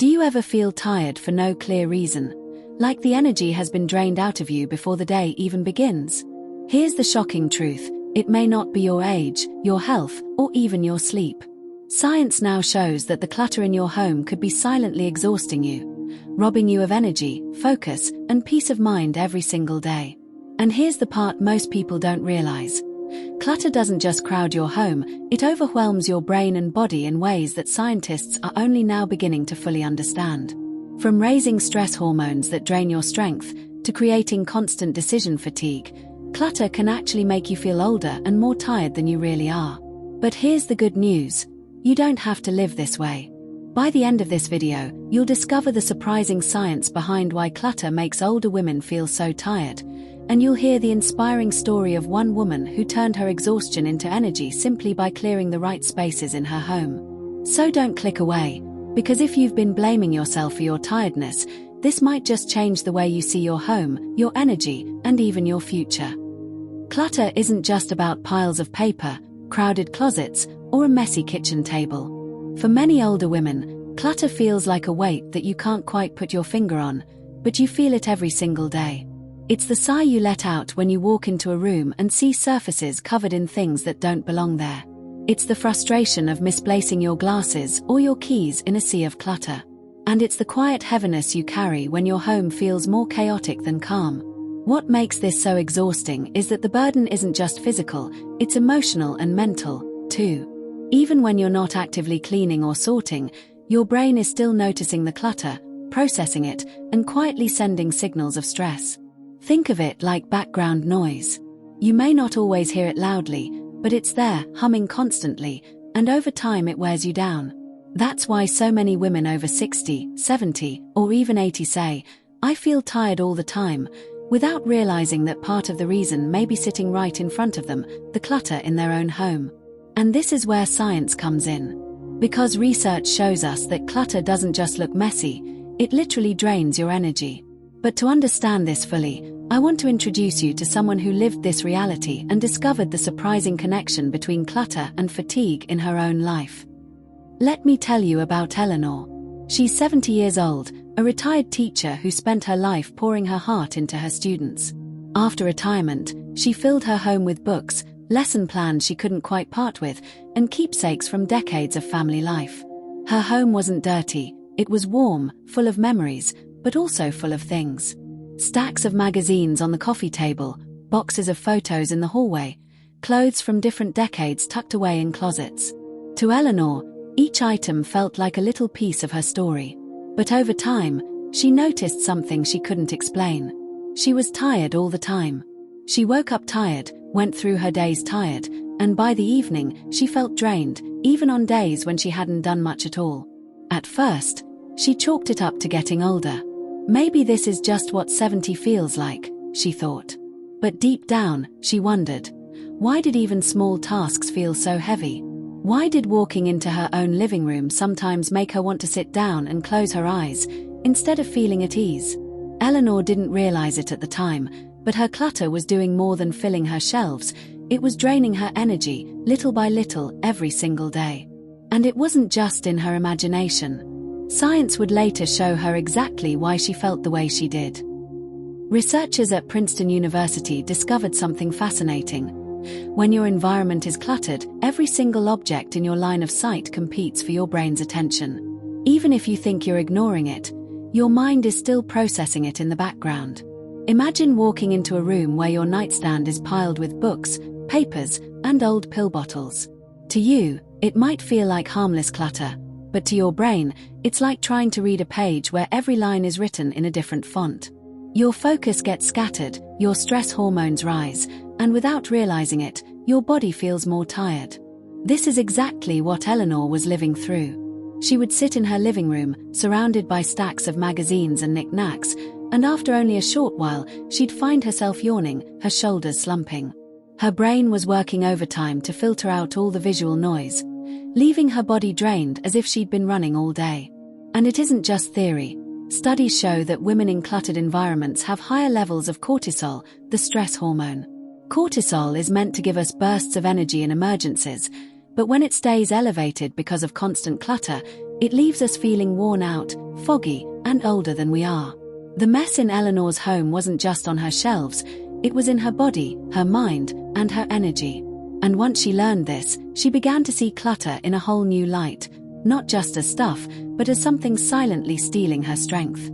Do you ever feel tired for no clear reason? Like the energy has been drained out of you before the day even begins? Here's the shocking truth: it may not be your age, your health, or even your sleep. Science now shows that the clutter in your home could be silently exhausting you, robbing you of energy, focus, and peace of mind every single day. And here's the part most people don't realize. Clutter doesn't just crowd your home, it overwhelms your brain and body in ways that scientists are only now beginning to fully understand. From raising stress hormones that drain your strength, to creating constant decision fatigue, clutter can actually make you feel older and more tired than you really are. But here's the good news: you don't have to live this way. By the end of this video, you'll discover the surprising science behind why clutter makes older women feel so tired, and you'll hear the inspiring story of one woman who turned her exhaustion into energy simply by clearing the right spaces in her home. So don't click away, because if you've been blaming yourself for your tiredness, this might just change the way you see your home, your energy, and even your future. Clutter isn't just about piles of paper, crowded closets, or a messy kitchen table. For many older women, clutter feels like a weight that you can't quite put your finger on, but you feel it every single day. It's the sigh you let out when you walk into a room and see surfaces covered in things that don't belong there. It's the frustration of misplacing your glasses or your keys in a sea of clutter. And it's the quiet heaviness you carry when your home feels more chaotic than calm. What makes this so exhausting is that the burden isn't just physical, it's emotional and mental, too. Even when you're not actively cleaning or sorting, your brain is still noticing the clutter, processing it, and quietly sending signals of stress. Think of it like background noise. You may not always hear it loudly, but it's there, humming constantly, and over time it wears you down. That's why so many women over 60, 70, or even 80 say, "I feel tired all the time," without realizing that part of the reason may be sitting right in front of them, the clutter in their own home. And this is where science comes in. Because research shows us that clutter doesn't just look messy, it literally drains your energy. But to understand this fully, I want to introduce you to someone who lived this reality and discovered the surprising connection between clutter and fatigue in her own life. Let me tell you about Eleanor. She's 70 years old, a retired teacher who spent her life pouring her heart into her students. After retirement, she filled her home with books, lesson plans she couldn't quite part with, and keepsakes from decades of family life. Her home wasn't dirty, it was warm, full of memories, but also full of things. Stacks of magazines on the coffee table, boxes of photos in the hallway, clothes from different decades tucked away in closets. To Eleanor, each item felt like a little piece of her story. But over time, she noticed something she couldn't explain. She was tired all the time. She woke up tired, went through her days tired, and by the evening, she felt drained, even on days when she hadn't done much at all. At first, she chalked it up to getting older. Maybe this is just what 70 feels like, she thought. But deep down, she wondered, why did even small tasks feel so heavy? Why did walking into her own living room sometimes make her want to sit down and close her eyes, instead of feeling at ease? Eleanor didn't realize it at the time, but her clutter was doing more than filling her shelves. It was draining her energy, little by little, every single day. And it wasn't just in her imagination. Science would later show her exactly why she felt the way she did. Researchers at Princeton University discovered something fascinating. When your environment is cluttered, every single object in your line of sight competes for your brain's attention. Even if you think you're ignoring it, your mind is still processing it in the background. Imagine walking into a room where your nightstand is piled with books, papers, and old pill bottles. To you, it might feel like harmless clutter, but to your brain, it's like trying to read a page where every line is written in a different font. Your focus gets scattered, your stress hormones rise, and without realizing it, your body feels more tired. This is exactly what Eleanor was living through. She would sit in her living room, surrounded by stacks of magazines and knickknacks, and after only a short while, she'd find herself yawning, her shoulders slumping. Her brain was working overtime to filter out all the visual noise, leaving her body drained as if she'd been running all day. And it isn't just theory. Studies show that women in cluttered environments have higher levels of cortisol, the stress hormone. Cortisol is meant to give us bursts of energy in emergencies, but when it stays elevated because of constant clutter, It leaves us feeling worn out, foggy, and older than we are. The mess in Eleanor's home wasn't just on her shelves, it was in her body, her mind, and her energy. And once she learned this, she began to see clutter in a whole new light, not just as stuff, but as something silently stealing her strength.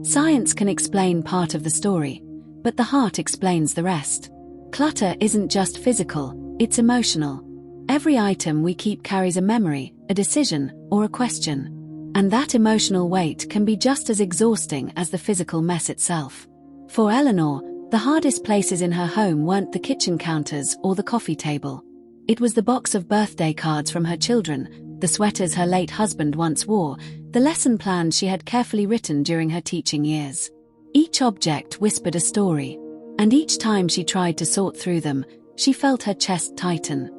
Science can explain part of the story, but the heart explains the rest. Clutter isn't just physical, it's emotional. Every item we keep carries a memory, a decision, or a question. And that emotional weight can be just as exhausting as the physical mess itself. For Eleanor, the hardest places in her home weren't the kitchen counters or the coffee table. It was the box of birthday cards from her children, the sweaters her late husband once wore, the lesson plans she had carefully written during her teaching years. Each object whispered a story, and each time she tried to sort through them, she felt her chest tighten.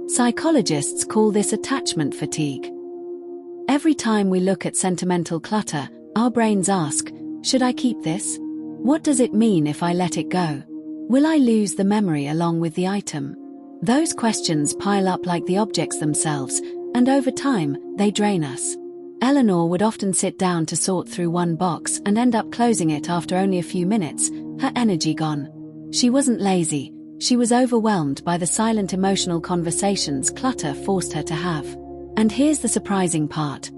Psychologists call this attachment fatigue. Every time we look at sentimental clutter, our brains ask, should I keep this? What does it mean if I let it go? Will I lose the memory along with the item? Those questions pile up like the objects themselves, and over time, they drain us. Eleanor would often sit down to sort through one box and end up closing it after only a few minutes, her energy gone. She wasn't lazy, she was overwhelmed by the silent emotional conversations clutter forced her to have. And here's the surprising part.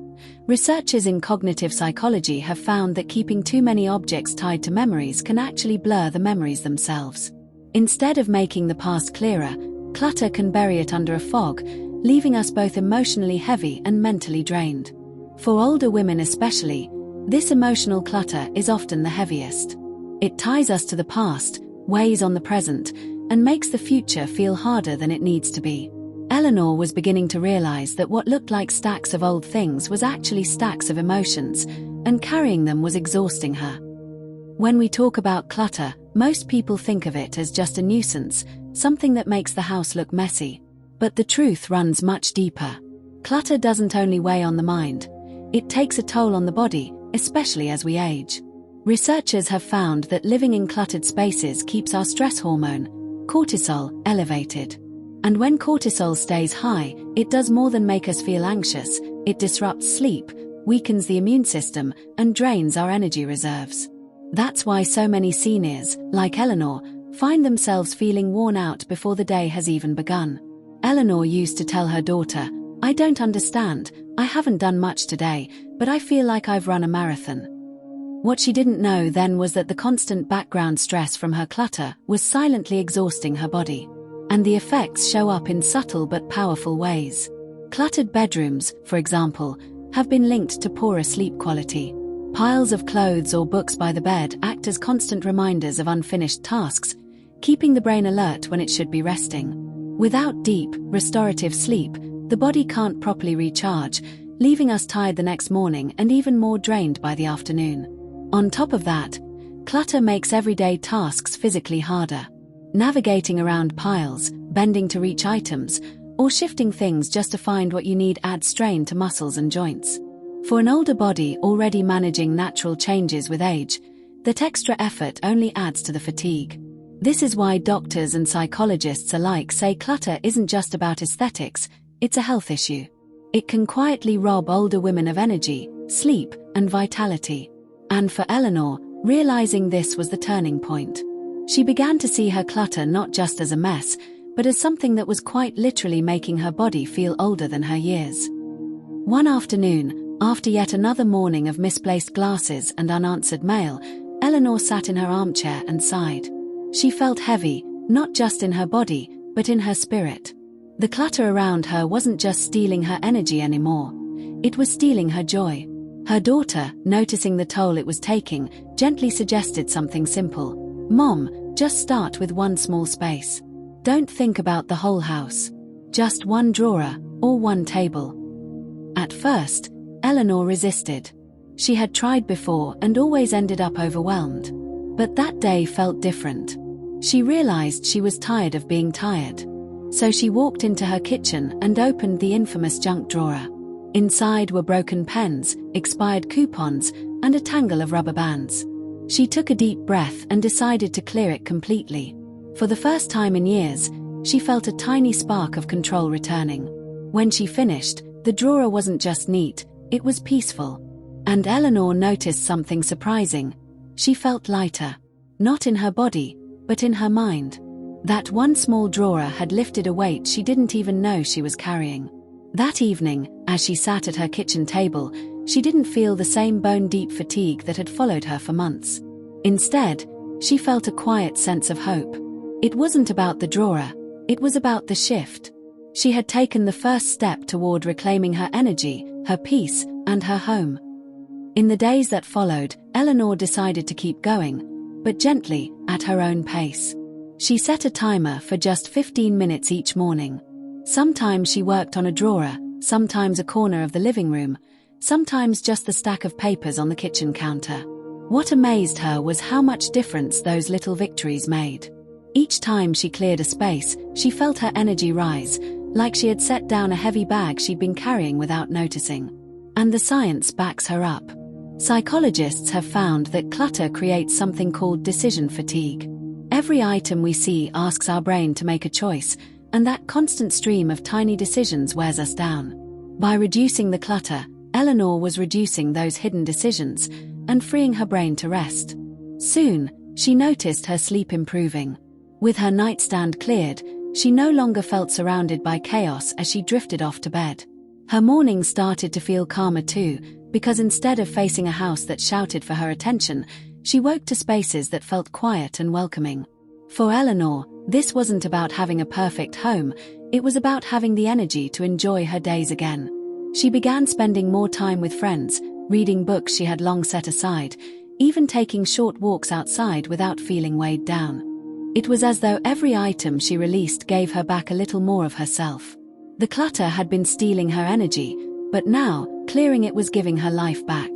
Researchers in cognitive psychology have found that keeping too many objects tied to memories can actually blur the memories themselves. Instead of making the past clearer, clutter can bury it under a fog, leaving us both emotionally heavy and mentally drained. For older women especially, this emotional clutter is often the heaviest. It ties us to the past, weighs on the present, and makes the future feel harder than it needs to be. Eleanor was beginning to realize that what looked like stacks of old things was actually stacks of emotions, and carrying them was exhausting her. When we talk about clutter, most people think of it as just a nuisance, something that makes the house look messy. But the truth runs much deeper. Clutter doesn't only weigh on the mind, it takes a toll on the body, especially as we age. Researchers have found that living in cluttered spaces keeps our stress hormone, cortisol, elevated. And when cortisol stays high, it does more than make us feel anxious, it disrupts sleep, weakens the immune system, and drains our energy reserves. That's why so many seniors, like Eleanor, find themselves feeling worn out before the day has even begun. Eleanor used to tell her daughter, "I don't understand, I haven't done much today, but I feel like I've run a marathon." What she didn't know then was that the constant background stress from her clutter was silently exhausting her body. And the effects show up in subtle but powerful ways. Cluttered bedrooms, for example, have been linked to poorer sleep quality. Piles of clothes or books by the bed act as constant reminders of unfinished tasks, keeping the brain alert when it should be resting. Without deep, restorative sleep, the body can't properly recharge, leaving us tired the next morning and even more drained by the afternoon. On top of that, clutter makes everyday tasks physically harder. Navigating around piles, bending to reach items, or shifting things just to find what you need adds strain to muscles and joints. For an older body already managing natural changes with age, that extra effort only adds to the fatigue. This is why doctors and psychologists alike say clutter isn't just about aesthetics, it's a health issue. It can quietly rob older women of energy, sleep, and vitality. And for Eleanor, realizing this was the turning point. She began to see her clutter not just as a mess, but as something that was quite literally making her body feel older than her years. One afternoon, after yet another morning of misplaced glasses and unanswered mail, Eleanor sat in her armchair and sighed. She felt heavy, not just in her body, but in her spirit. The clutter around her wasn't just stealing her energy anymore, it was stealing her joy. Her daughter, noticing the toll it was taking, gently suggested something simple. "Mom, just start with one small space. Don't think about the whole house. Just one drawer, or one table." At first, Eleanor resisted. She had tried before and always ended up overwhelmed. But that day felt different. She realized she was tired of being tired. So she walked into her kitchen and opened the infamous junk drawer. Inside were broken pens, expired coupons, and a tangle of rubber bands. She took a deep breath and decided to clear it completely. For the first time in years, she felt a tiny spark of control returning. When she finished, the drawer wasn't just neat, It was peaceful. And Eleanor noticed something surprising. She felt lighter. Not in her body, but in her mind. That one small drawer had lifted a weight she didn't even know she was carrying. That evening, as she sat at her kitchen table, she didn't feel the same bone-deep fatigue that had followed her for months. Instead, she felt a quiet sense of hope. It wasn't about the drawer, it was about the shift. She had taken the first step toward reclaiming her energy, her peace, and her home. In the days that followed, Eleanor decided to keep going, but gently, at her own pace. She set a timer for just 15 minutes each morning. Sometimes she worked on a drawer, sometimes a corner of the living room, sometimes just the stack of papers on the kitchen counter. What amazed her was how much difference those little victories made. Each time she cleared a space, she felt her energy rise, like she had set down a heavy bag she'd been carrying without noticing. And the science backs her up. Psychologists have found that clutter creates something called decision fatigue. Every item we see asks our brain to make a choice, and that constant stream of tiny decisions wears us down. By reducing the clutter, Eleanor was reducing those hidden decisions and freeing her brain to rest. Soon, she noticed her sleep improving. With her nightstand cleared, she no longer felt surrounded by chaos as she drifted off to bed. Her mornings started to feel calmer too, because instead of facing a house that shouted for her attention, she woke to spaces that felt quiet and welcoming. For Eleanor, this wasn't about having a perfect home, it was about having the energy to enjoy her days again. She began spending more time with friends, reading books she had long set aside, even taking short walks outside without feeling weighed down. It was as though every item she released gave her back a little more of herself. The clutter had been stealing her energy, but now, clearing it was giving her life back.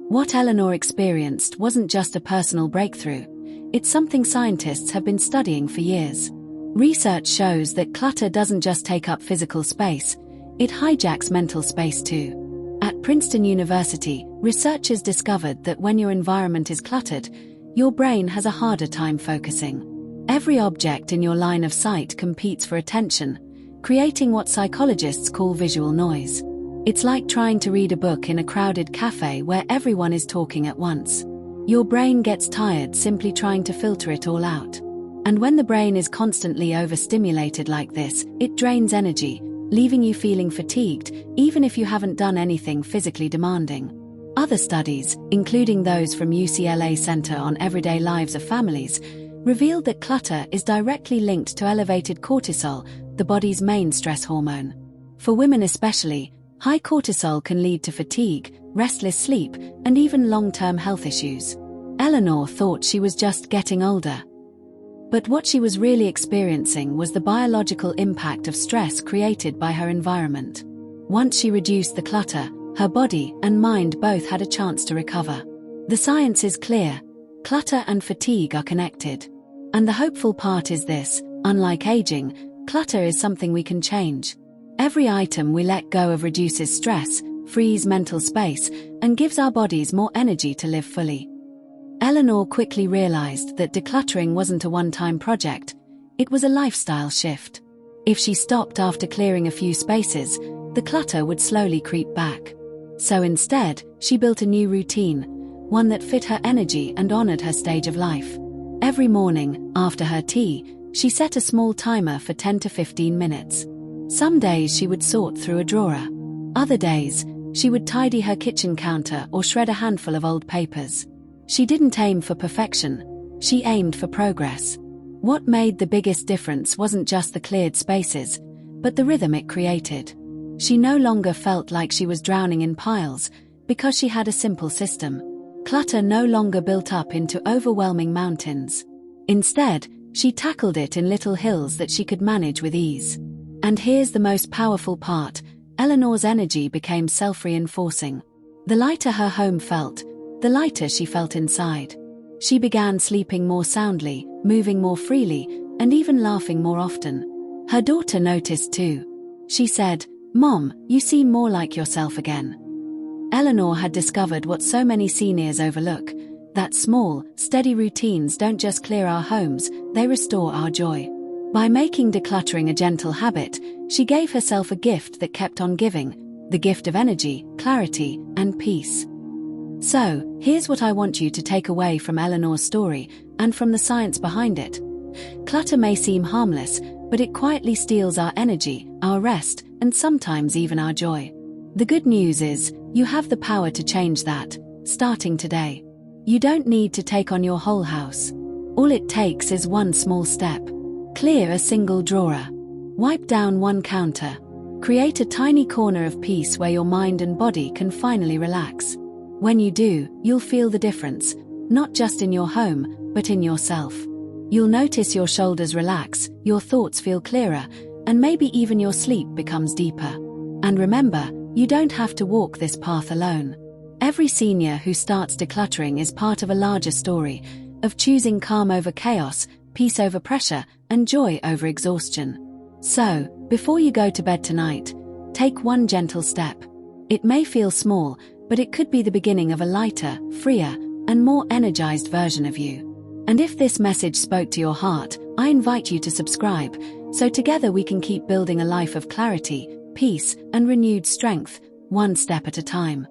What Eleanor experienced wasn't just a personal breakthrough, it's something scientists have been studying for years. Research shows that clutter doesn't just take up physical space, it hijacks mental space too. At Princeton University, researchers discovered that when your environment is cluttered, your brain has a harder time focusing. Every object in your line of sight competes for attention, creating what psychologists call visual noise. It's like trying to read a book in a crowded cafe where everyone is talking at once. Your brain gets tired simply trying to filter it all out. And when the brain is constantly overstimulated like this, it drains energy, leaving you feeling fatigued, even if you haven't done anything physically demanding. Other studies, including those from UCLA Center on Everyday Lives of Families, revealed that clutter is directly linked to elevated cortisol, the body's main stress hormone. For women especially, high cortisol can lead to fatigue, restless sleep, and even long-term health issues. Eleanor thought she was just getting older. But what she was really experiencing was the biological impact of stress created by her environment. Once she reduced the clutter, her body and mind both had a chance to recover. The science is clear: clutter and fatigue are connected. And the hopeful part is this: unlike aging, clutter is something we can change. Every item we let go of reduces stress, frees mental space, and gives our bodies more energy to live fully. Eleanor quickly realized that decluttering wasn't a one-time project, it was a lifestyle shift. If she stopped after clearing a few spaces, the clutter would slowly creep back. So instead, she built a new routine, one that fit her energy and honored her stage of life. Every morning, after her tea, she set a small timer for 10 to 15 minutes. Some days she would sort through a drawer. Other days, she would tidy her kitchen counter or shred a handful of old papers. She didn't aim for perfection, she aimed for progress. What made the biggest difference wasn't just the cleared spaces, but the rhythm it created. She no longer felt like she was drowning in piles, because she had a simple system. Clutter no longer built up into overwhelming mountains. Instead, she tackled it in little hills that she could manage with ease. And here's the most powerful part: Eleanor's energy became self-reinforcing. The lighter her home felt, the lighter she felt inside. She began sleeping more soundly, moving more freely, and even laughing more often. Her daughter noticed too. She said, "Mom, you seem more like yourself again." Eleanor had discovered what so many seniors overlook: that small, steady routines don't just clear our homes, they restore our joy. By making decluttering a gentle habit, she gave herself a gift that kept on giving, the gift of energy, clarity, and peace. So, here's what I want you to take away from Eleanor's story and from the science behind it. Clutter may seem harmless, but it quietly steals our energy, our rest, and sometimes even our joy. The good news is, you have the power to change that, starting today. You don't need to take on your whole house. All it takes is one small step. Clear a single drawer. Wipe down one counter. Create a tiny corner of peace where your mind and body can finally relax. When you do, you'll feel the difference, not just in your home, but in yourself. You'll notice your shoulders relax, your thoughts feel clearer, and maybe even your sleep becomes deeper. And remember, you don't have to walk this path alone. Every senior who starts decluttering is part of a larger story, of choosing calm over chaos, peace over pressure, and joy over exhaustion. So, before you go to bed tonight, take one gentle step. It may feel small, but it could be the beginning of a lighter, freer, and more energized version of you. And if this message spoke to your heart, I invite you to subscribe, so together we can keep building a life of clarity, peace, and renewed strength, one step at a time.